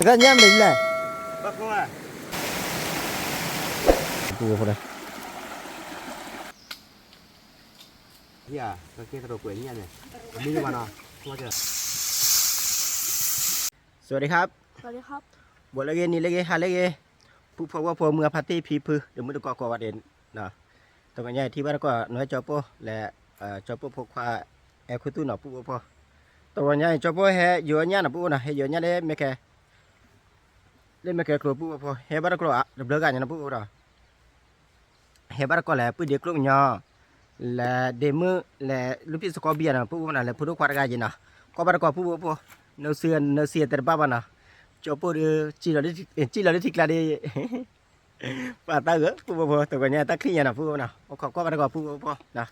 cái nhám mình này Bắt cô à? Cua vào đây. Dạ, cái kia đồ quyển nha này. Đi mà nào. Qua chưa? สวัสดีครับ สวัสดีครับ บทละเกนี่ละเกฮาละเกผู้พบว่าพวเมืองพาร์ตี้พีพือเดี๋ยวมื้อตะกอวัดเองนะตรงนี้ที่บ้านก็น้อยจอปและจอปพกควาแอคุตุนอผู้พอตรงนี้จอปเฮอยู่อันนี้นะผู้นะเฮอยู่อันนี้เลยไม่แก่เล่นไม่แก่กลัวผู้พอเฮบ้านก็อ่ะเดือบกันนะผู้นะเฮบ้านก็แหละผู้เด็กลูกเนาะและเดมือและลูกพี่สกอเบียนะผู้นะและผู้ลูกควากันนะก็บ้านก็ผู้พอเนื้อเสียแต่บ้านนะChopor chila de tikla de pata ge pu po to nya ta khia na pu na o kho ko ba ko pu po na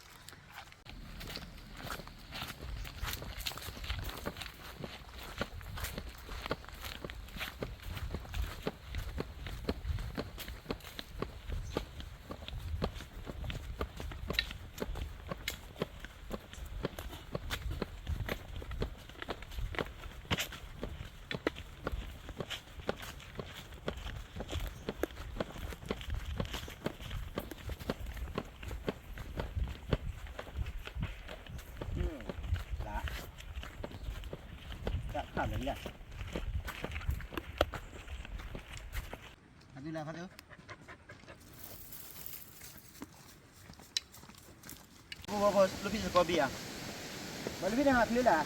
khảm đấy nhỉ đi làm phát ư cô lúc bây giờ có bia mà lúc bây giờ hạt lưới là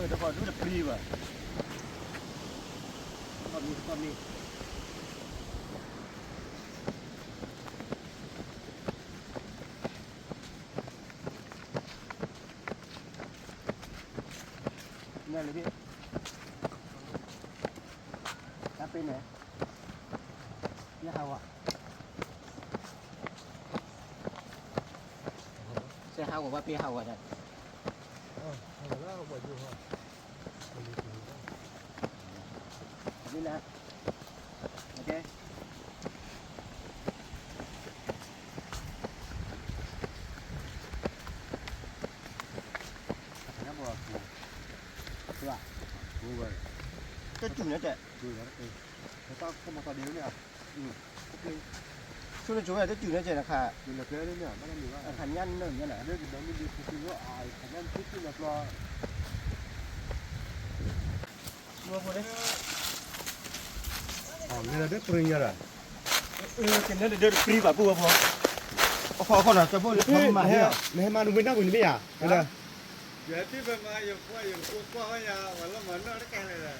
nó còn rất là free mà còn đi nghe lấy biết cà phê này như hào à xe hào của ba pia hào ở đây đi là ok cái chủ nữa trẻ Người ta không mà có điếu nhỉ? Ok. số này chú này cái chủ nữa trẻ là khả Mình là cái đấy nhỉ? Nó đang bị vậy. khả nhân nữa như này Đây thì mình đi phụ nó ai, khả năng thích là lo. mua vô đấy Người là đất free rồi. cái nó được free và phù hợp không nào cho vô được không mà hiểu Này mà đúng bên nào của mình à? Đây là. Giờ tiếp về mà giờ qua cái nhà mà nó mở nó cái này là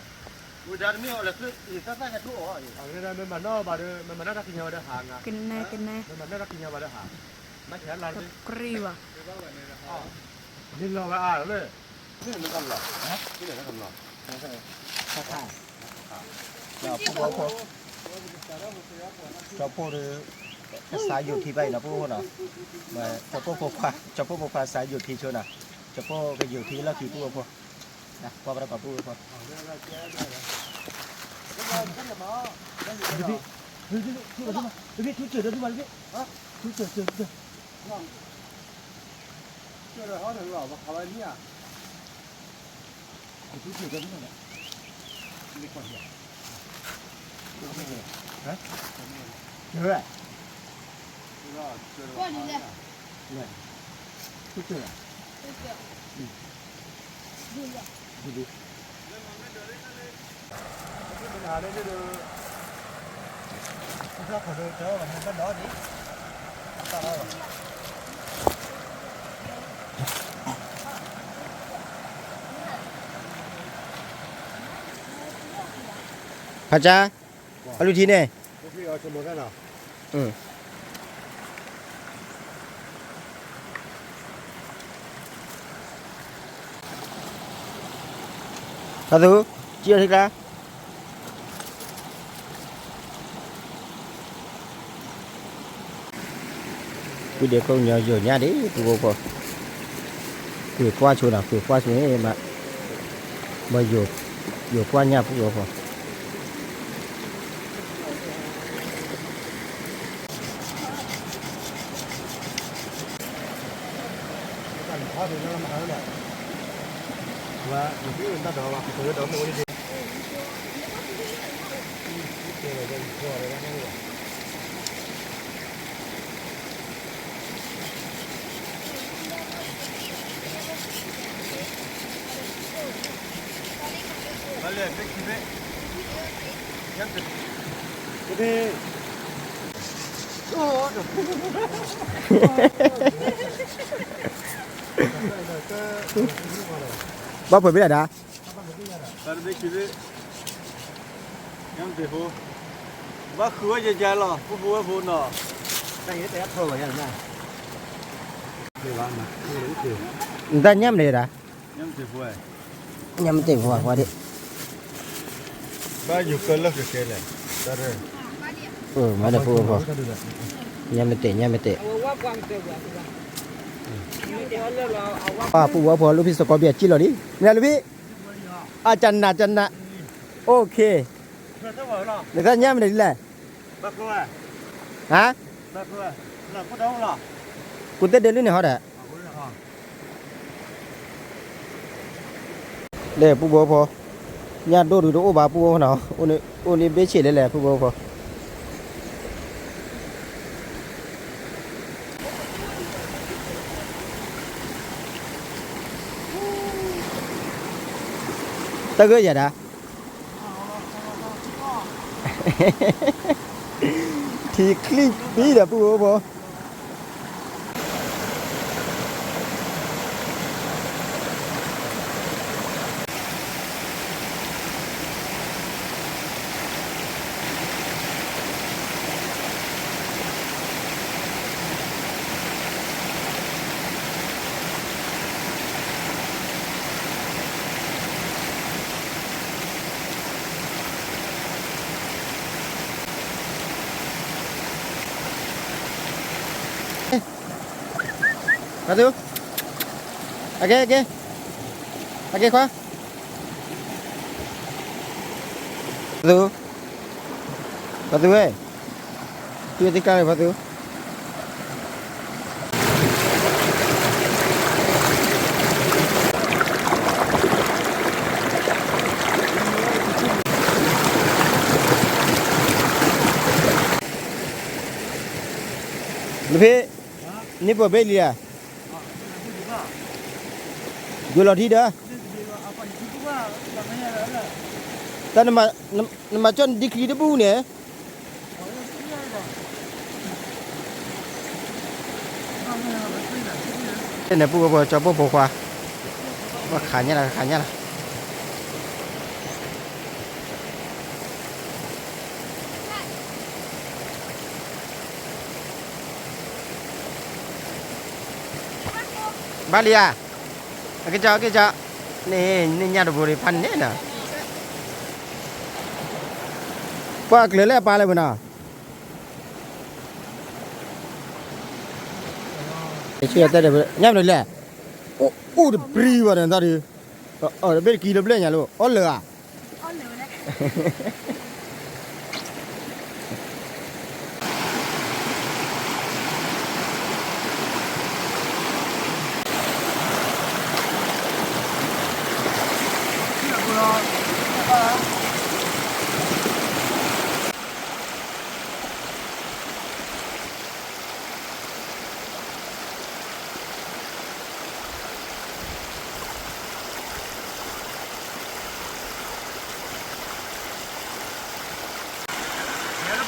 buổi ra miêu là cứ thì các cái thuốc rồi Đây là mình mà nó bà đưa mình mà nó ra kinh nhau để hàng à. กินแน่กินแน่ Mình mà nó ra kinh nhau bà để hàng. Nó chén lần đi. กรีว่ะ cái bao này là Nhưng lo là à đó đấy. Cái này nó cầm lọ. Cái này nó cầm lọ. ข้าวเราผู้ว่าพอเราพูดสายอยู่ที่ใบนะผู้นะมาจะพูดพอจะพูดพอสายอยู่ที่ชนนะจะพูดก็อยู่ที่แล้วที่ผู้ว่าพอนะพอประกอบผู้ว่าพอพี่ทุกจุดทุกวันพี่ทุกจุด Chưa rồi hỏi thằng lọ mà khảo anh nhỉ? ทุกจุดทุกวัน Đi quản nhỉ? hả nhớ rồi qua đi nè nàyทุกจุดđi đi Mình hà đây chứ được. nó phải đưa trở vào bên đó đi sao đâu 가자. 얼른 지내. Cái ở trong một cái nào? 응. 가도 chia thích ra. Cứ để con nhờ giờ nhà đấy, tụi cô. Cứ qua chỗ nào, cứ qua chỗ này mà. Bây giờ qua nhà phụ cô. Họ thì nó làm ở đây. Và những cái người ta đó là cái đó mới đi. Cái này đây rồi đây này. Vale, ve ki ve. Yaptı. Cái Bao phổi biết là đã. Vale, ve ki ve. Yaptı ho. Bak khứa je ja lo, bu no. cái gì đấy thôi vậy nha. Cái bạn mà không đúng kiểu. Người ta nhắm này đã. Yaptı ho. Nhắm tỉnh hoa qua đi. Ba yukarı ke le. Tare. Mà được phù nhắm tỉnh. Phù phù lúcพี่สกอเบียจิโร่ดิเนี่ยลูกพี่จันนะโอเค Tare wa lo. เดี๋ยวก็ย่ำเลยดิแหละ Ba ko à. ฮะ Ba ko à. Là ko đâu lo. กูเต้นเดินเรื่องเนี่ยเขาแต่เดี๋ยวผู้บัวพอญาติดูโอ้บาผู้บัวเนาะโอ้นี่เบี้ยเฉยเลยแหละผู้บัวพอตะเกียบอย่าทีคลิปบีเด้อผู้บัวพอมาดูโอเคขวามาดูเว้ยตัวที่การมาดูลูกพี่นี่ปวดเบลลี่อ่ะดูหลอดที่เด้อแต่น้ำมาจนดิคลีได้บูเนี่ยเนี่ยปูปูจะปูปูขวาว่าขาเนี่ยละบาลีอ่ะcái chợ này nhà đồ bồi phan nhé nè qua cái lẽ ba lại bên nào chưa tới đây nhắm được lẽ ô được pri vào đây ta đi ở bên kia được lên nhà luôn ó lửa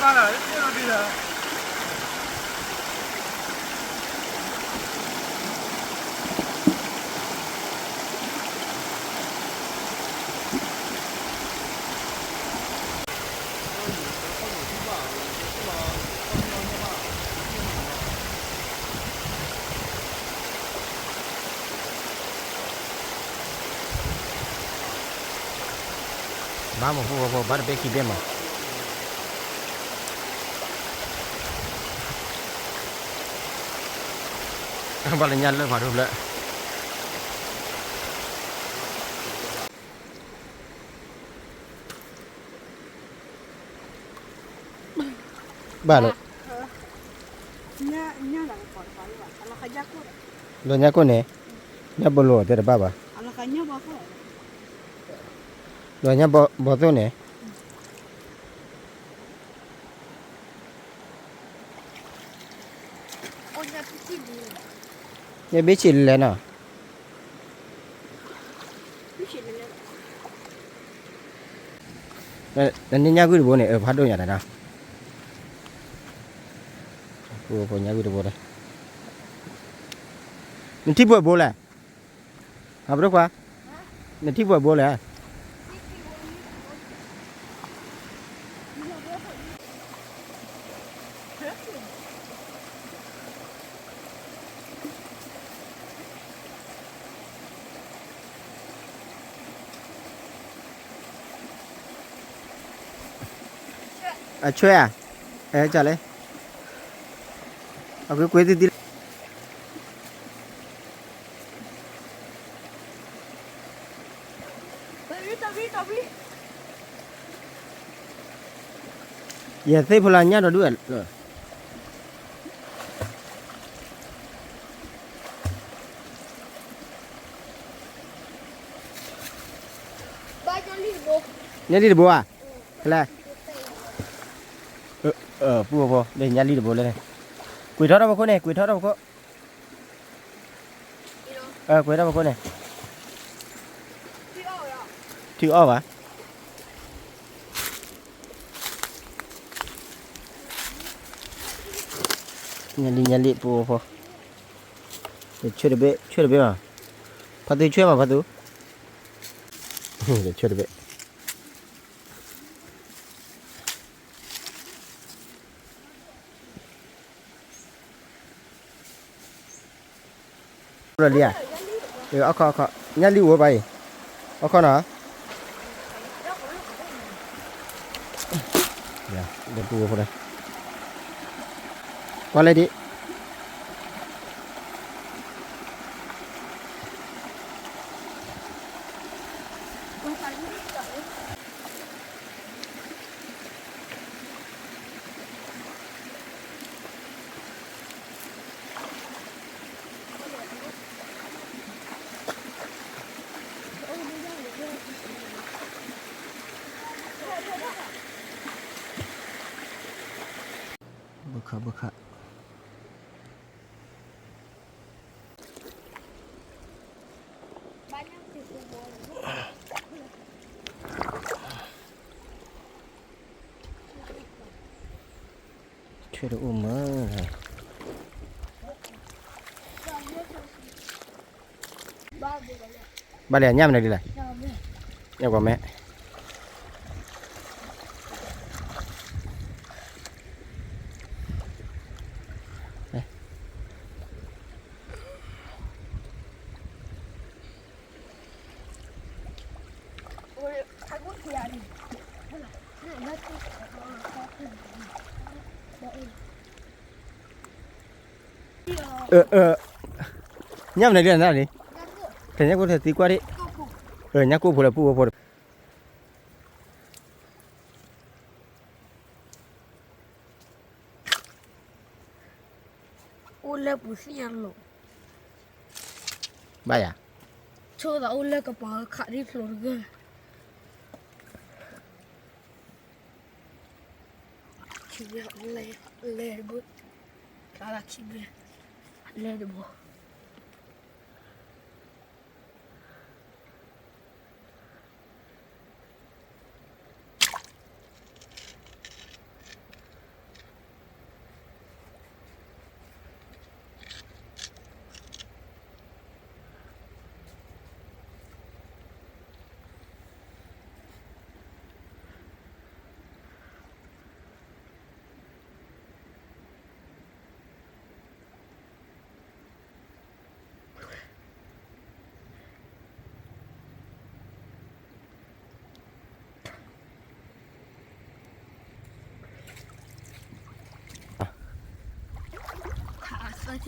Ba là cái nó đi là. Vamos, para ver que vemos. Balik nyala baru pula. Balik. Nya lah kalau kalau kalau kerja aku. Lo nya ko ne. nya bolo te ba ba ala kanya ba ko lo nya bo to ne onya piti di ye be chi le na piti le ni nya gu bo ne pha do nya da na bo nya gu bo da ni ti bo la ha bro kwa ni ti bo la à chơi à chả lấy cái quế tí tabi giờ thấy phụ là nhá rồi đuổi rồi ba cho li bo nhá đi được bố à là bố đây nhá đi được bố lên này quỳ thoát đâu có này quỳ thoát đâu có quỳ đâu có này thì ốp à nhá đi bố để chơi được bé mà phát tu chơi mà phát tu để chơi được bé rồi đi à khó nhá đi uống bay khó nào để uống vào đây qua đây đi baka banyak tipu bola chơi được mơ rồi ba đẻ nhâm này đi này nhâm của mẹ nhâm này đi làm sao đi thế nhắc cô thể tí qua đi nhắc cô phụ phụ ole pusinya lo bay à cho da ole ka pa khari flor ga chibe le bu kala chibe le bu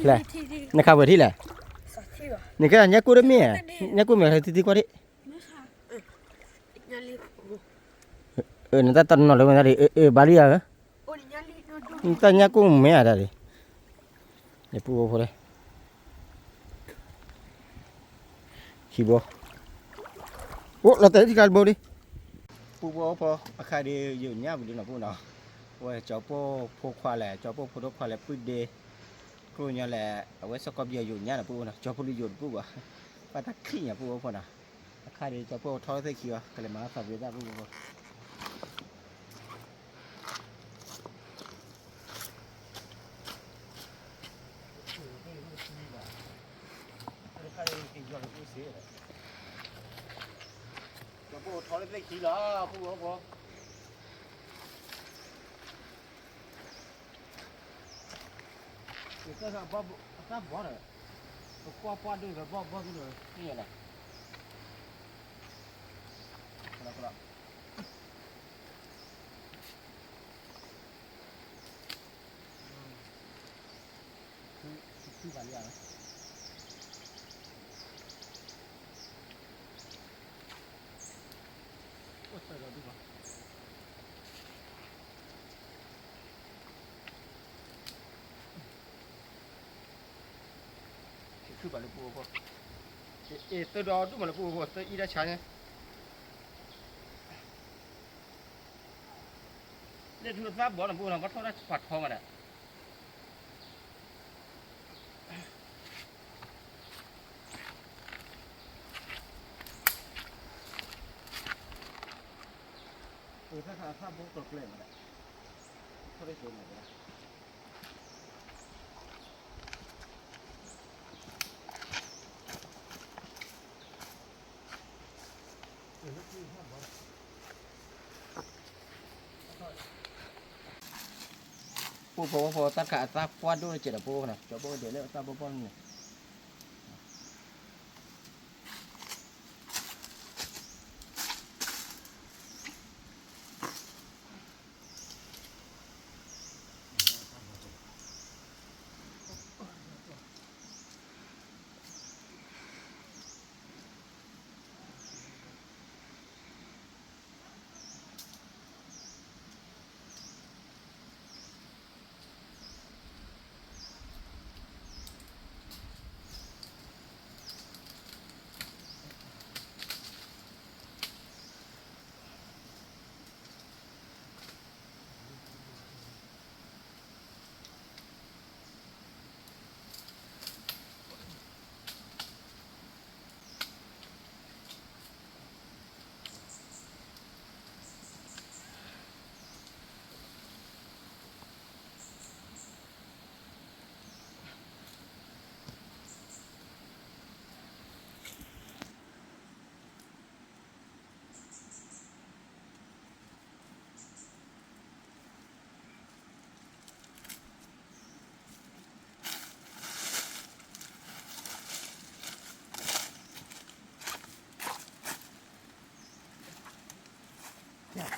này này khảo vừa thi này này cái là nhắc cô đấy mẹ nhắc cô mẹ thấy tí qua đi người ta tận nó rồi người ta đi Bali à người ta nhắc cô mẹ à đây, để phụ vào đây ขี้บ่โอ้เราแต่ที่การบ่ดิปูบ่พออาคาดีอยู่เนี่ยบ่ดีเนาะปูเนาะว่าเจ้าปูพกควาแหละเจ้าปูพกควาแหละปุ้ยเดครูเนี่ยแหละเอาไว้สกอบอยู่เนี่ยนะปูเนาะเจ้าปูอยู่ปูบ่ปาตะขี้เนี่ยปูพอเนาะอาคาดีเจ้าปูทอดใส่ขี้วะก็เลยมาสับเวดาปูบ่ปูทอดเล็กๆทีละปูพอก็จะบ่ถ้าบ่เลยก็ป้าด้วยก็บ่ด้วยนี่แหละครับคือกันอย่างโอ้ใส่เราดีกว่าคือกันเลยปูพอตัวดอดูมันปูพอตัวอีได้ใช้ไงเล่นโทรศัพท์บ่ล่ะปูน่ะบ่โทรศัพท์พอมันน่ะถ้าบ่ตกเล่นมันน่ะเขาได้ส่วนไหนล่ะปูพอตัดขาตัดควาดด้วยเจ็ดปูนะเจ้าปูเดี๋ยวเลี้ยวตาปูป้อนนี่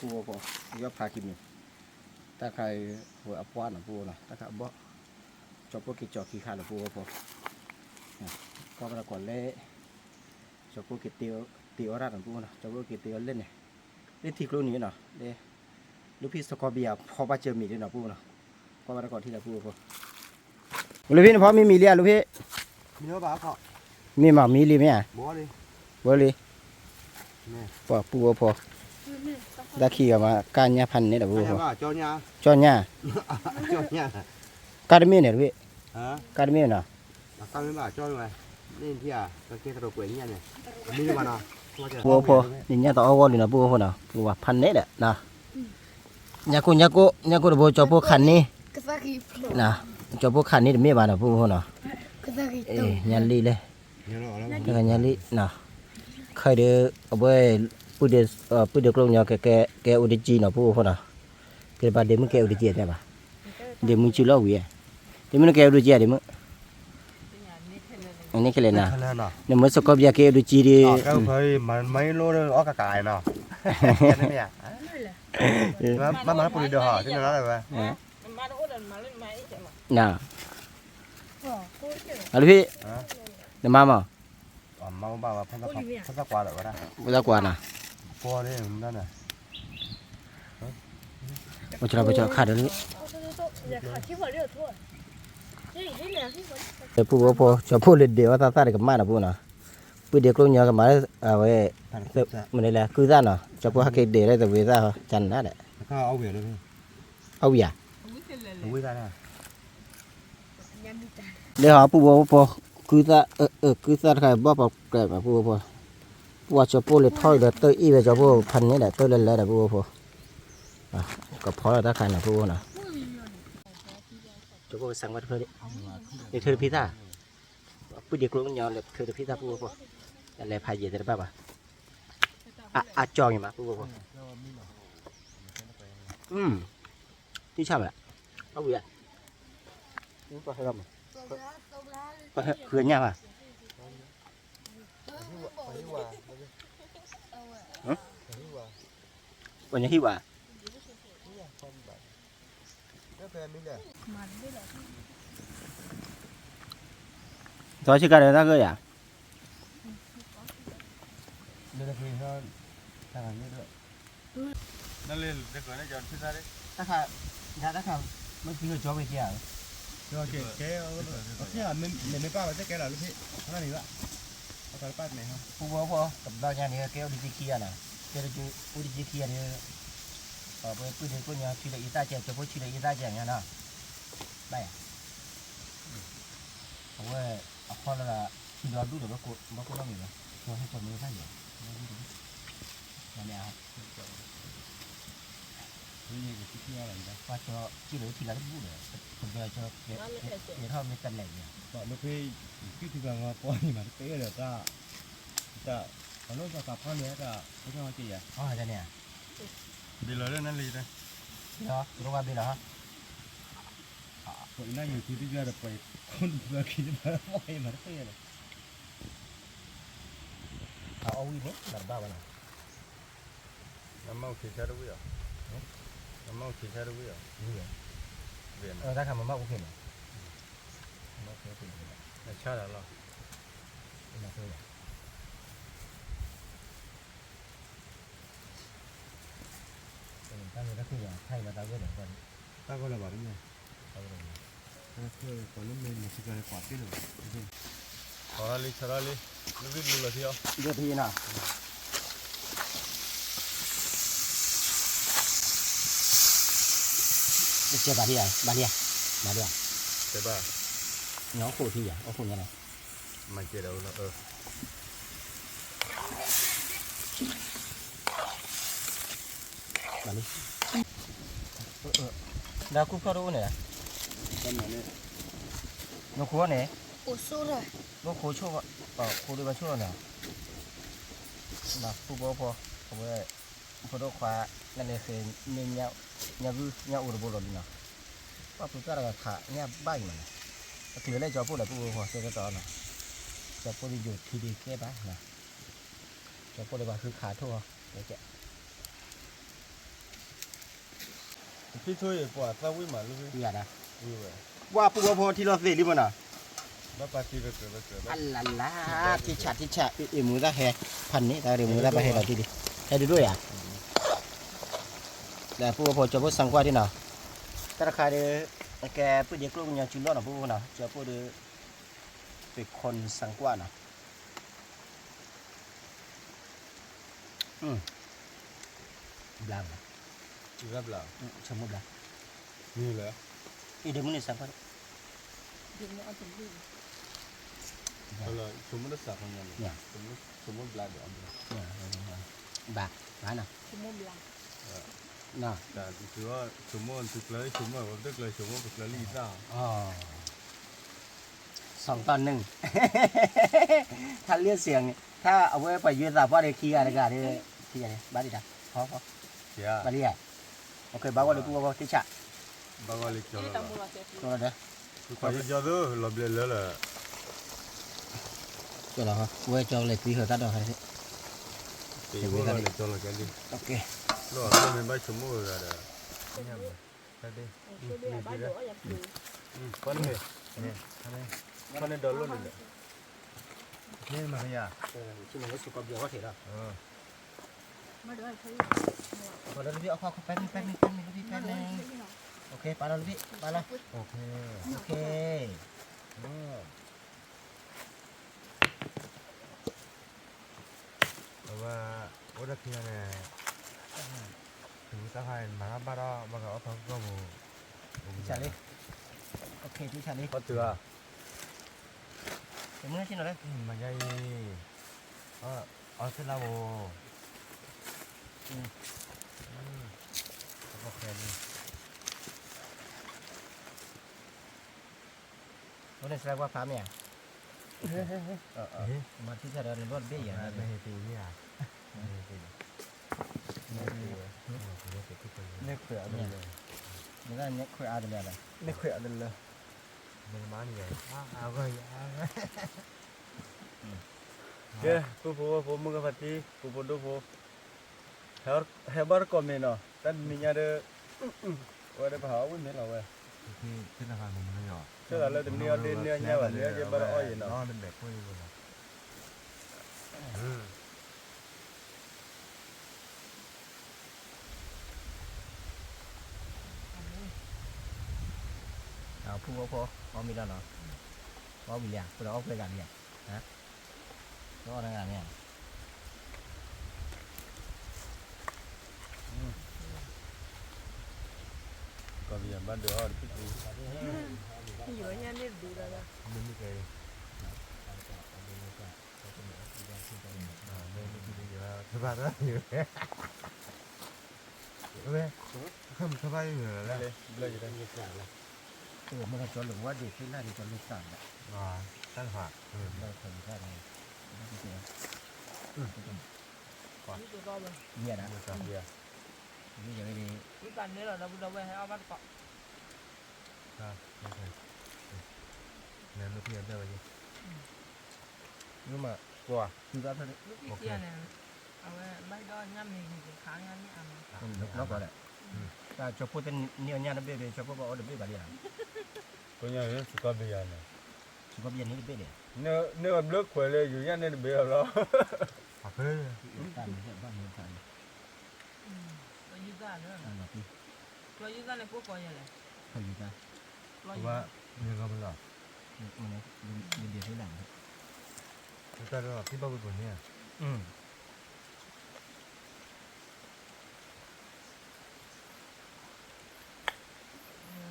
ปูพอยอดพากินนี่ถ้าใครหัวอับวานปูนะถ้าใครบ่จอบปูกิจจอขี้ขาดปูพอก็มาก่อนเล่จอบปูกิเตียวรัดปูนะจอบปูกิเตียวเล่นเนี่ยเล่นทีกลุ่นนี้เนาะเด้ลูกพี่สกอเบียพอมาเจอมีด้วยนะปูนะก็มาก่อนที่ละปูพอลูกพี่พอมีเลี้ยลูกพี่ มีเนื้อปลาเขา มีหมามีลีไหมอ่ะ บ่เลย บ่ลี แม่ พอปูพอตะขี้กับมาการยาพันนี่แหละปู ไม่ พ ใช่ อ ว่าจอเนี่ย จอนยา จอเนี่ย การมีเนี่ยลูกพี่ ฮะ การมีเนาะ ตั้งไม่ว่าจอไงนี่ที่อ่ะก็แค่ตะโกนเนี่ยเนี่ยมีอยู่บ้านเนาะ ปูพอนี่ยาต่อวอลนี่นะปูพอเนาะปูว่าพันนี่แหละนะยากูบ่จอปูขันนี่ Kesaki floor. นะจอปูขันนี่มีบ้านนะปูพอเนาะ Kesaki เอ้ tu. ยันลีเลย เนี่ยเราแล้ว แล้วก็ยันลีนะเคยเด้อเอาไว้ปุเดกลงยาแกอุดจีเนาะปูพอเนาะเกิดบาดเดมึงแกอุดจีได้ป่ะเดมึงจิลอวิเดมึงแกอุดจีเดมึงอันนี้คือเลยนะ นั่นเนาะ เนี่ยมันสกอบยาแกอุดจีดิ ก็เคยมันไม่รู้เรื่องออกกายเนาะนั่นเนี่ยมันปุ่นเดือดห่อที่นั่นอะไรวะ น่ะอะไรพี่เดี๋ยวมามั้ง มาบ้าว่าพันตะกวาหรือว่าได้ ไม่ต้องกลัวนะ พอได้นั่นน่ะ มาเจอขาดเดี๋ยวนี้ Ya kaki boleh tu. Ni ni ni kaki boleh. เดี๋ยวพูดว่าพอจะพูดเลยเดี๋ยวว่าตาตาเด็กกับมานะพูดนะ bữa điều luôn nhớ cái máy à vậy ผ่าน tự mình đây là cứ ra nó cho cô hắc để đây từ về ra chăn đó đấy แล้วก็เอาเหวี่ยงเลยพี่ âu dạ เอาวิ่งได้นะ để họ pu pu cứ ra cứ ra cái bóp bóp cái mà pu pu pu cho pu lên thôi là tôi y về cho pu phần này là tôi lên là pu pu à có phó là ta khai là pu nè cho pu sang vật thôi đi để thưa pizza bữa điều luôn nhớ là thưa pizza pu pu là phải gì thế ba bà à cho gì mà pu pu đi sao vậy âu dạ chúng có hay không có cười nhau à còn nhà hiu à thôi chứ cái này ta cười à đây là khi nó thằng này nữa nó lên để gọi nó dọn phía ra đấy ta khà nhà ta khà mới chưa cho về chưa rồi cái mình bao cái là lúc thế nó này vậy có cái bát này không phu bố phu tập bao nhà này kêu đi kia nè kêu đi kia này ở bên quy định của nhà chỉ là ý ta chèn cho bố chỉ là ý ta chèn nha nè đây à ôi họ là chỉ là đủ được bác cô nó mình rồi cho hết phần mình thay nhỉ nhà này à qua cho chỉ lấy thì là nó đủ rồi còn về cho để thôi mới tận này nhỉ bọn lúc khi cái thì là coi mà tế được ta còn lúc mà cặp con nữa là cái cho chị à đây nè bị lỡ lên nó lì đây đó lúc qua bên đó vậy nay nhiều khi bây giờ được phải con vừa khi mà voi mà nó tế rồi âu đi bớt làm bao vậy nó mau thì sao đâu biết nó mau thì sao đâu biết viện ta làm mà ok này là sao là lo ta người ta khi là thay mà ta biết được còn ta coi là bảo đúng không còn lúc mình một cái quả tiết rồi chara li nó biết luôn là gì không giờ thì nào chưa bà đi à thế bà nó khổ thì à khổ như này mà chơi đâu nó bà đi đã cúp cao đâu này nó khổ này ủa số rồi nó khổ chua khổ đi vào chua nào mà phụ bố phò với phụ đô khóa nên là phải nên nhau được bộ rồi nào và phụ ta là thả nhau bay mà thì lấy cho phụ là phụ phò sẽ cái đó nào cho phụ đi dù thì đi cái bá nào cho phụ đi vào cứ khá thôi để chạy khi thôi quả tao quý mà luôn đi à đã đi vậy qua phụ phò thì nó gì đi mà nào nó ba ti được ăn làที่ฉะอีมือตาแฮพันนี้ตาเดี๋ยวมือตาไปแฮเราทีดิให้ดูด้วยอ่ะแล้วผู้พอจะพูดสังกว่าที่nàoถ้าราคาเดี๋ยวแกพูดเด็กลูกยังจุนล้อหน่ะผู้น่ะจะพูดเป็นคนสังกว่าน่ะบลา chỉ gấp là ชมบลา như là อีเดี๋ยวมึงนี่สังกว่า là chúng nó sạc không nhỉ chúng nó là được bàน่ะน่ะ là chúng nó thực lấy chúng nó tức là chúng nó thực lấy lý ra 2 ตอน 1ถ้าเรียกเสียงถ้าเอาไว้ไปยืนสาบว่าได้คีอะไรกันได้คีอะไรบ้าดิจ้ะพอ thì à บ้าดิอ่ะโอเคบ้าว่าเลยกูว่าที่ฉะ bao gọi lịch cho là ตัวเด้อ phải cho đó là bề lỡ là ตัวเหรอเว้ยจองเลยตีเหรอตัดดอกให้ thì bố gọi lịch cho là cái gì โอเค đó là mình bay chúng mua ra đấy nha mà đây đi con này con này đỡ luôn rồiนี่มาขยะ ชื่อมันก็สุกกับเดียวก็เสร็จแล้ว มาด้วยเขา พอแล้วพี่เอาข้าวแป๊บนึงพี่แป๊บนึงโอเคไปแล้วพี่ไปแล้ว โอเค โอเค แต่ว่าโอ้ดักที่นั่นเนี่ยถึงจะให้มาบ้านเราบางก็ก็มู พี่ชาลีโอเคพี่ชาลี có thừa เดี๋ยวมึงชิมหน่อยเลย มันใหญ่เอาเส้นลาโบโอเคนี่ รถในแสดงว่าฟ้าเมียมาที่จะเดินรถเบี้ยอย่าง ไม่ นี้ ให้ตีนี่อ่ะไม่ให้ตีไม่ให้ตีไม่ให้ตีที่คน nè khỏe đây rồi นี่ก็เนี่ยคุยอะไรแบบ nè khỏe đây rồi มันมานี่เลยเอาก็ kìa phụ mưa cái phát đi phụ đồ phụ hebar komen nó tan mình nhà được ở đây bảo với mình là vậy ที่ที่ราคามันไม่หรอ chứ là lên từ nia đến nia nhà và nia cái bao oi gì น้อ nó เป็นแบบพวกนี้เลย ผู้ว่าพอมีแล้วเนาะพอมีอย่างเราเอาไปกันเนี่ยนะก็ทำงานเนี่ย còn bây giờ ban được rồi thích gì อยู่เนี่ยนี่ดูแล้วนะ มันไม่เคยไม่คิดอยู่แล้วสบายแล้วอยู่เว้ยขึ้นสบายอยู่แล้ว đây đây gì đây ตัวมันก็จะหรือว่าเด็กที่น่าดีจะลูกสาวเนี่ย อ่าตั้งหัก เราเคยได้ไง นี่ตัวก็มัน เนี่ยนะ được rồi kìa นี่อย่างนี้ วิการนี้เราไปให้เอาบ้านเกาะ ครับไม่เคยเนี่ยลูกพี่ได้ไหม nhưng mà qua คือว่าเท่านี้ ลูกพี่เตี้ยเนี่ยเอาไว้ไม่ได้ย่ำมีค้างย่ำนี่อ่ะ nó gọi là cho phụ tên nhiều nhà nó biết cho phụ bảo được biết bà liền có nhà nó sẽ có bây giờ này chỉ có biênนี้biết đấy nếu mà nước khỏe lên dù nhá nên bây giờ đó หักเลย ตามนี้บ้านนี้ตาม ตัวยืดได้เนอะ ตามแบบที่ ตัวยืดได้ในพวกก่อนอย่างไร เขาอยู่กัน เพราะว่าเนี่ยก็มันหรอ มันเดียวที่หลัง แต่เราที่บ้านเป็นเนี่ย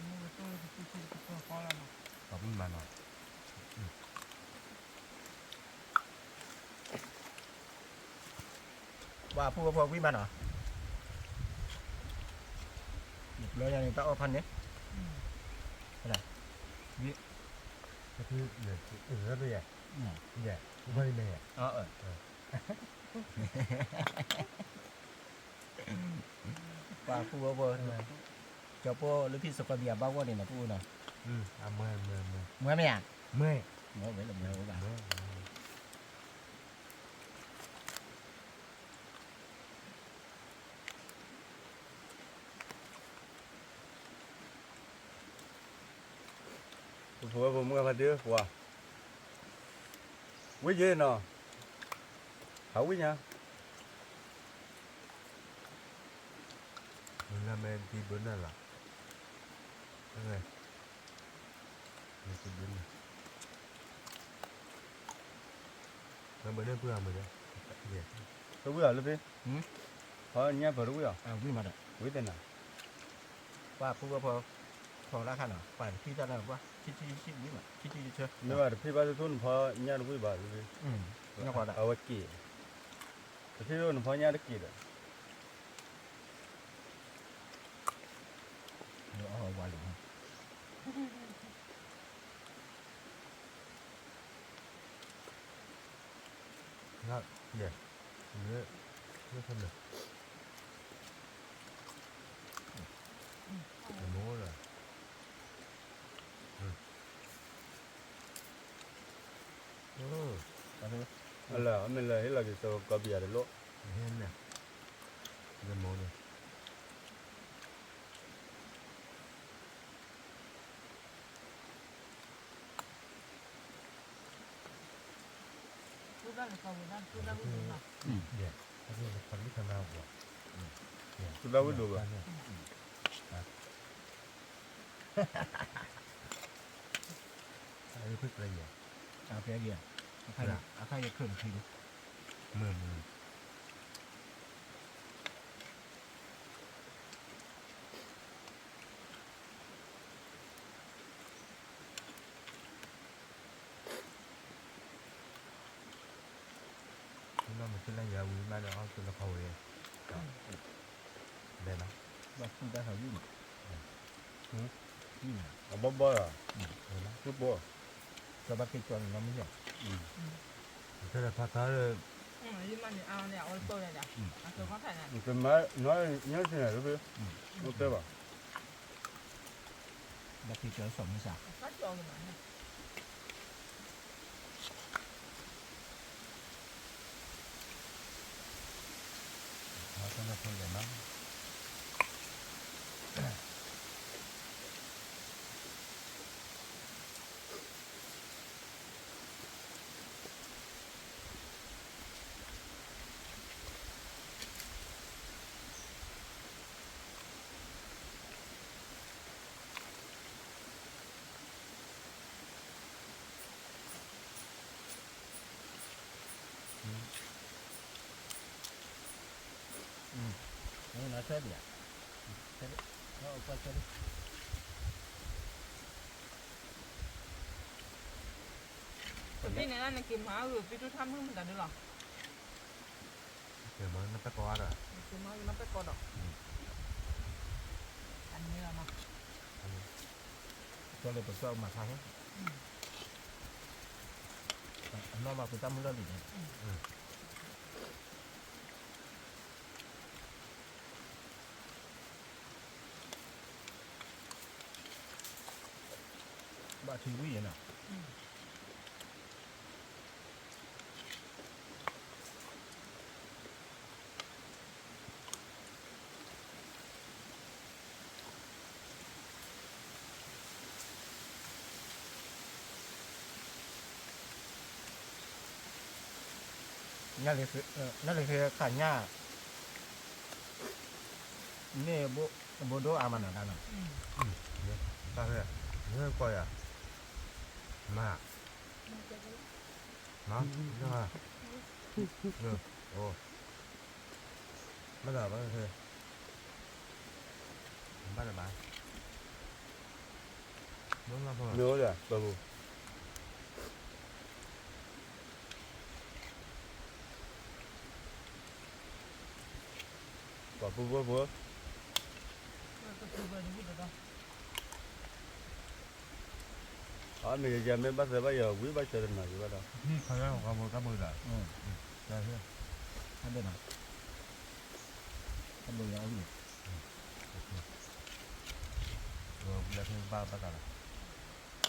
มือตัวที่ตัวคอแล้วเนาะ ขอบคุณมาหน่อย ว่าผู้พอวิมันเหรอเลยอย่างนี้ต้องเอาพันนี้ ก็คือเหลือแล้วด้วยอ่ะเนี่ยไม่ได้เนี่ย ว่าผู้พอเจ้าพ่อหรือพี่สกอเบียบ้าว่าเนี่ยนะผู้เนาะ เมื่อย เมื่อไม่อยาก เมื่อย เมื่อไว้หลบเมื่อบ้าง phụ mưa phát đi qua quý gì nó hảo quý nha มันละเมนที่บนนั่นหรออะไรที่บนมันบนนั่นเพื่อมันเนี่ยเนี่ย tôi bây giờ luôn đi họ nhà vợ đúng không วิมาเด้อ quý tên nào ว่าผู้พอราคาเนาะฝ่ายพี่จะได้ว่าคิดวิมาคิดเชื่อ nhưng mà khi bao giờ thôn họ nhà đúng quý bà luôn đi นี่พอได้ ở bất kỳ khi thôn họ nhà bất kỳ đấy เดี๋ยวเอาไว้หรือ งัดเนี่ยเนี่ยไม่ทำเลยโม้เลย là mình là hết là cái tàu có bìa để lỗ เห็นเนี่ยเงินโม้เลย พูดได้หรือเปล่าพูดได้พูดได้ เนี่ยอันนี้คนที่ทำงานหัว chúng ta biết được rồi อันนี้พึ่งอะไรอย่าง เอาไปเกี่ยเอาใครจะขึ้นที มือ มาเดี๋ยวเอาตัวเขาเลยได้ไหม ว่าคุณได้เขายุ่ง เอาบ่อ่ะคือบ่ สบายกิจการเราไม่ใช่ ถ้าเราพักเขาเลย 이만 아네 얼 거래다. 아 그거 같아네. มันเป็นมาน้อยเยอะสิเนี่ยรู้ป่ะรู้ป่ะ บางทีเจอสมศักดิ์ 같이 오기만 해. เขาต้องมาคุยกันมั้ง นี่นะเช่นเดียวเช่นเราก็เช่น 근데 나는 김하고 비도 탐으면 다 늘어. เดี๋ยวมันนับตะกอนอ่ะ 김하고 나 뺏거든. 안 내가 막. ก็เลยไปเช่ามาครั้งนอกมาไปตั้มเรื่องอีก บ้าทีวีน่ะ นั่นเลยคือขันย่านี่โบโดอามันอะไรนะ ตาเนี่ยเนื้อก้อยอ่ะมากเนาะใช่ไหมโอ้ไม่ได้บ้างเธอบ้านอะไรบ้างน้องเราพอ เนื้อจ้ะตัวบุก็ปุ๊บ 그 그거 누구다. anh mình giờ mới bắt giờ bây giờ quý bắt giờ đến nào quý bắt đầu นี่เขาเรียกว่ากับมือละ ได้เพื่อนท่านได้หน่อยท่านดูยาวอยู่ เรียกให้บ้าบ้ากัน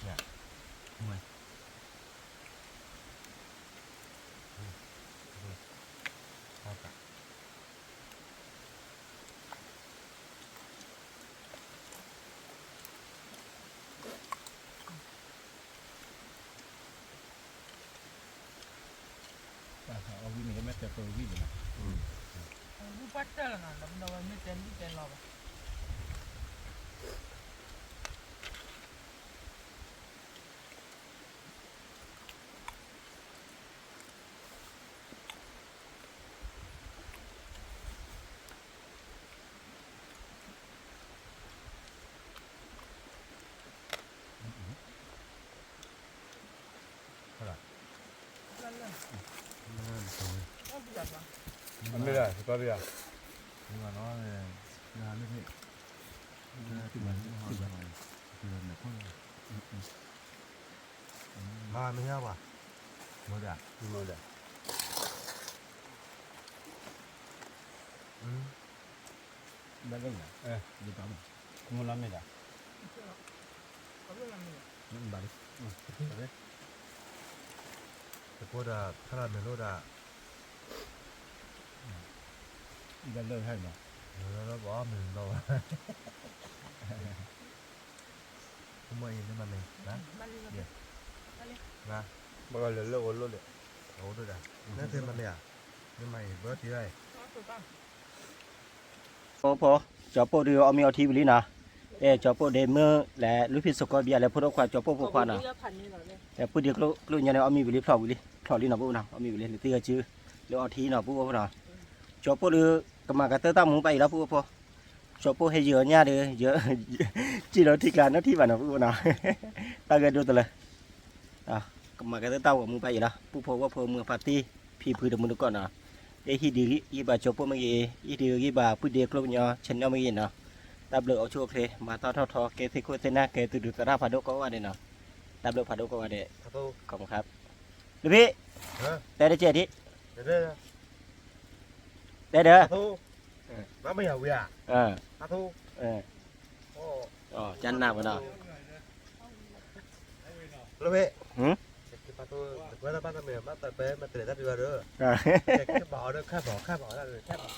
เนี่ยเข้ากัน เอาวิ่งก็ไม่เจอตัววิ่งนะ 무 빠짜라 난다. 너가 밑에 넣어. 어, 부자다. anh biết rồi có biết rồi นี่ว่าน้อยงานไม่ใช่ ที่มันที่มัน เดือนเนี่ยมาไม่ใช่ป่ะหมดอ่ะ nhưng mà để ได้เรื่องไหนดีป่ะมั้ง không làm gì cả 거기 가면 นั่นบาริ แต่พวกอ่ะถ้าเราไม่รู้อ่ะ ได้เรื่องให้เนาะ เราบอกmình đâu không ai nên mà mình đó 빨리 가. 예. 빨리. nè bắt đầu lên lô luôn đấy ổ rồi đã nó thêm mà nè nhưng mày bớt tí đây 어, 봐. พอจอโปเดียวเอามีเอาทีบลีนะจอโปเดเมื่อและลูกพิสกอเบียและพุทธควาจอโปพวกควานะ 거기가 반이라네. แต่พูดเดียวก็ยังเอามีบลีพลอวิลีพลอลีนะปุ๊บนะเอามีบลีหรือตีกระจือหรือเอาทีนะปุ๊บปุ๊บนะจอโปเดือกำมากระเตอร์ตั้งมึงไปแล้วปุ๊บพอจอโปให้เยอะเนี่ยเด้อเยอะจีเราที่การนักที่บ้านนะปุ๊บนะตั้งกันดูตัวเลยกำมากระเตอร์ตั้งมึงไปแล้วปุ๊บพอว่าพอเมื่อปาร์ตี้พี่พื้นเดือดมึงก่อนนะ để khi đi bà chụp mấy cái đi bà bút đi club nhỏ chân nhau mấy cái nó đáp lượng ở chỗ thế mà thọ cái thì cô tên na cái từ từ ra phá đô có qua đây nó đáp lượng phá đô có qua đây ครับตู้ ขอบคุณครับดูพี่ ฮะ ได้เจ็ดที เดี๋ยวเด้อ ได้เด้อ ตู้มาไม่เอาเวีย เออ ครับตู้ เออ โอ้ อ๋อจันหนักมาเนาะ แล้วเว้ย หืม cáiตู้เวลาบ้านทำเมียมาแต่เป็นมาเตะได้ดีกว่าเด้อ อ่า แค่บ่อเด้อแค่บ่อได้เลยแค่บ่อ